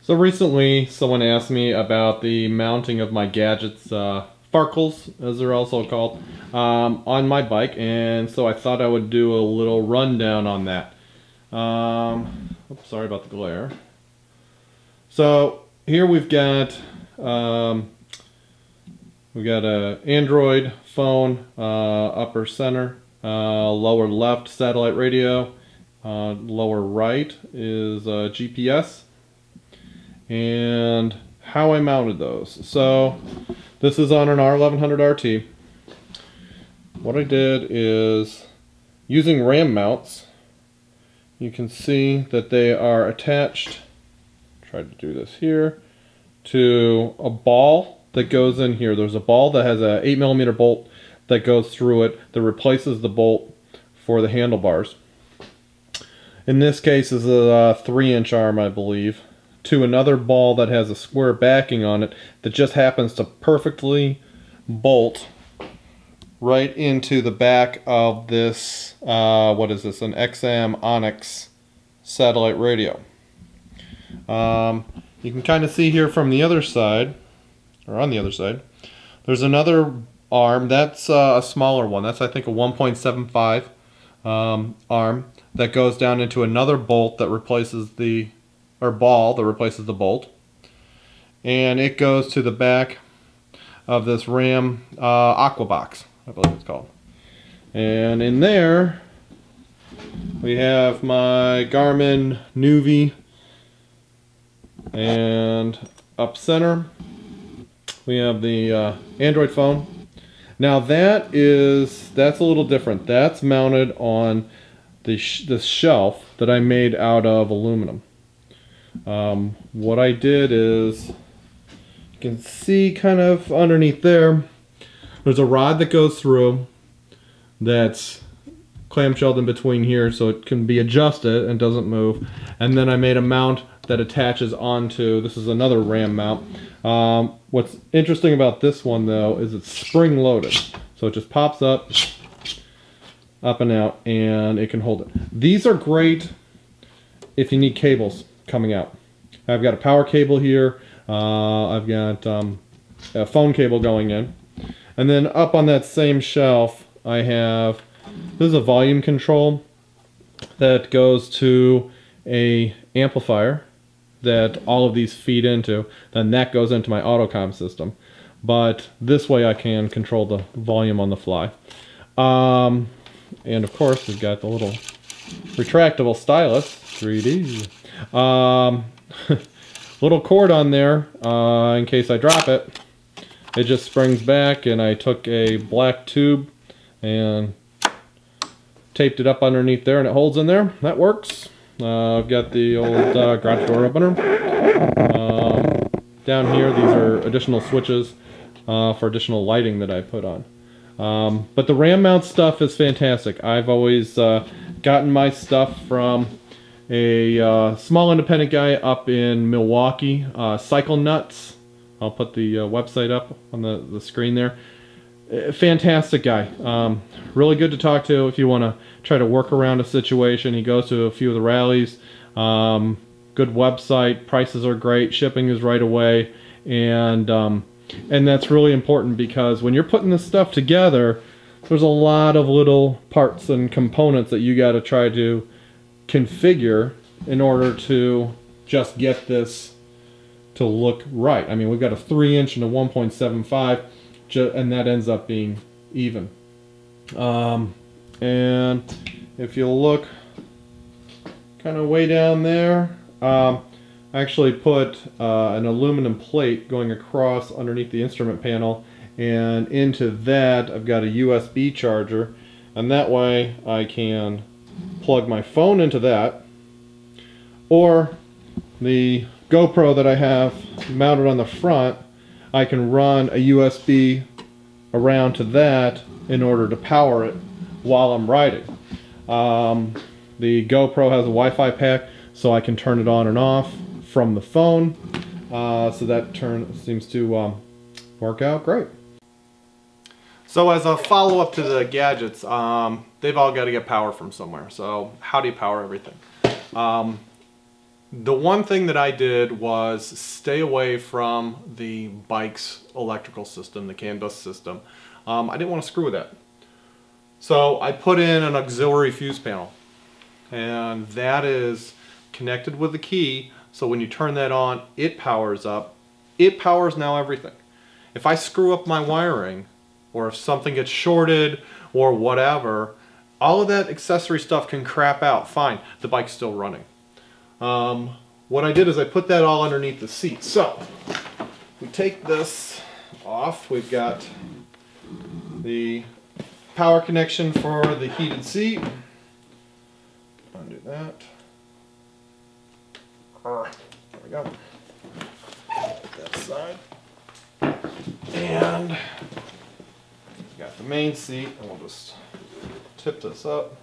So recently someone asked me about the mounting of my gadgets, Farkles as they're also called, on my bike, and so I thought I would do a little rundown on that. Oops, sorry about the glare. So here we've got an Android phone, upper center, lower left satellite radio, lower right is GPS. And how I mounted those. So this is on an R1100 RT. What I did is, using RAM mounts, you can see that they are attached, try to do this here, to a ball that goes in here. There's a ball that has a 8mm bolt that goes through it that replaces the bolt for the handlebars. In this case is a 3-inch arm, I believe, to another ball that has a square backing on it that just happens to perfectly bolt right into the back of this, what is this, an XM Onyx satellite radio. You can kind of see here from the other side, or on the other side, there's another arm. That's a smaller one. That's, I think, a 1.75 arm that goes down into another bolt that replaces the ball that replaces the bolt, and it goes to the back of this RAM Aqua box, I believe it's called. And in there we have my Garmin Nuvi, and up center we have the Android phone. Now that's a little different. That's mounted on this shelf that I made out of aluminum. What I did is, you can see kind of underneath there's a rod that goes through that's clamshelled in between here so it can be adjusted and doesn't move. And then I made a mount that attaches onto, this is another RAM mount. What's interesting about this one though is it's spring loaded. So it just pops up and out, and it can hold it. These are great if you need cables coming out. I've got a power cable here, I've got a phone cable going in, and then up on that same shelf I have, this is a volume control that goes to a amplifier that all of these feed into. Then that goes into my autocom system, but this way I can control the volume on the fly. And of course we've got the little retractable stylus, 3D. Little cord on there in case I drop it. It just springs back, and I took a black tube and taped it up underneath there, and it holds in there. That works. I've got the old garage door opener. Down here, these are additional switches for additional lighting that I put on. But the RAM mount stuff is fantastic. I've always gotten my stuff from a small independent guy up in Milwaukee, Cycle Nuts. I'll put the website up on the screen there. Fantastic guy. Really good to talk to if you want to try to work around a situation. He goes to a few of the rallies. Good website. Prices are great. Shipping is right away. And that's really important, because when you're putting this stuff together, there's a lot of little parts and components that you got to try to configure in order to just get this to look right. I mean, we've got a 3-inch and a 1.75, and that ends up being even. And if you look kind of way down there, I actually put an aluminum plate going across underneath the instrument panel, and into that I've got a USB charger, and that way I can plug my phone into that, or the GoPro that I have mounted on the front, I can run a USB around to that in order to power it while I'm riding. The GoPro has a Wi-Fi pack, so I can turn it on and off from the phone, so that seems to work out great. So as a follow-up to the gadgets, they've all got to get power from somewhere. So how do you power everything? The one thing that I did was stay away from the bike's electrical system, the CAN bus system. I didn't want to screw with that. So I put in an auxiliary fuse panel, and that is connected with the key, so when you turn that on, it powers up. It powers now everything. If I screw up my wiring, or if something gets shorted, or whatever, all of that accessory stuff can crap out. Fine, the bike's still running. What I did is I put that all underneath the seat. So, we take this off. We've got the power connection for the heated seat. Undo that. There we go. That side. And we got the main seat, and we'll just tip this up.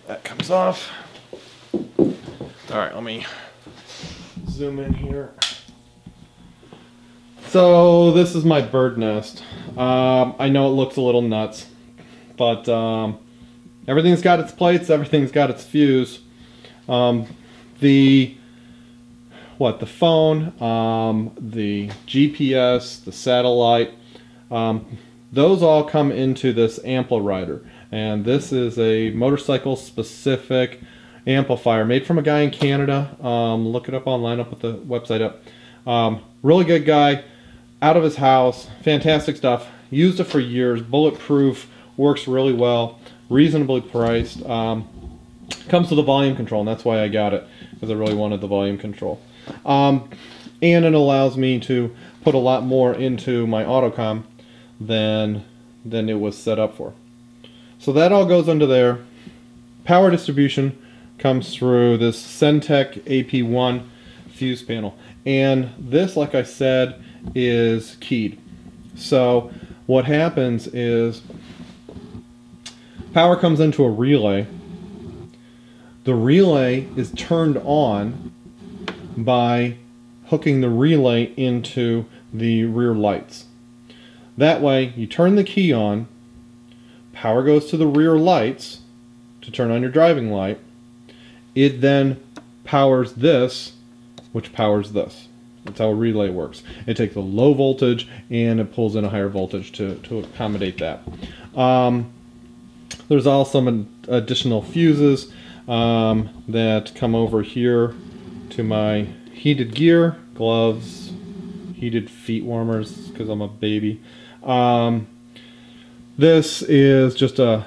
That comes off. Alright, let me zoom in here. So this is my bird nest. I know it looks a little nuts, but everything's got its plates, everything's got its fuse. The phone, the GPS, the satellite, those all come into this amplifier. And this is a motorcycle specific amplifier made from a guy in Canada. Look it up online, I'll put the website up. Really good guy, out of his house, fantastic stuff. Used it for years, bulletproof, works really well, reasonably priced. Comes with a volume control, and that's why I got it, because I really wanted the volume control. And it allows me to put a lot more into my autocom than it was set up for. So that all goes under there. Power distribution comes through this Centec AP1 fuse panel. And this, like I said, is keyed. So what happens is power comes into a relay. The relay is turned on by hooking the relay into the rear lights. That way, you turn the key on, power goes to the rear lights to turn on your driving light. It then powers this, which powers this. That's how a relay works. It takes a low voltage and it pulls in a higher voltage to accommodate that. There's also some additional fuses that come over here to my heated gear, gloves, heated feet warmers because I'm a baby. This is just a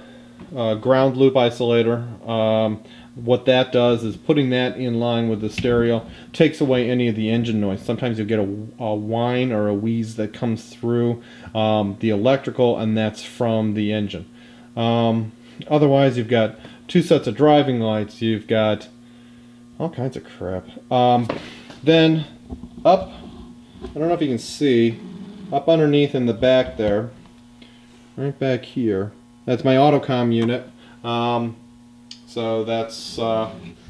ground loop isolator. What that does is putting that in line with the stereo takes away any of the engine noise. Sometimes you'll get a whine or a wheeze that comes through the electrical, and that's from the engine. Otherwise, you've got two sets of driving lights. You've got all kinds of crap. Then up, I don't know if you can see, up underneath in the back there, right back here, that's my autocom unit. So that's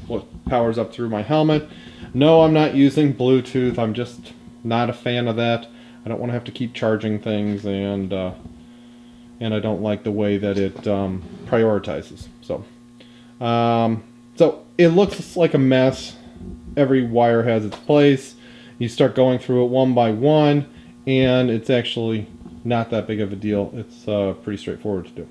what powers up through my helmet. No, I'm not using Bluetooth. I'm just not a fan of that. I don't want to have to keep charging things, and I don't like the way that it prioritizes. So it looks like a mess. Every wire has its place. You start going through it one by one, and it's actually not that big of a deal. It's pretty straightforward to do.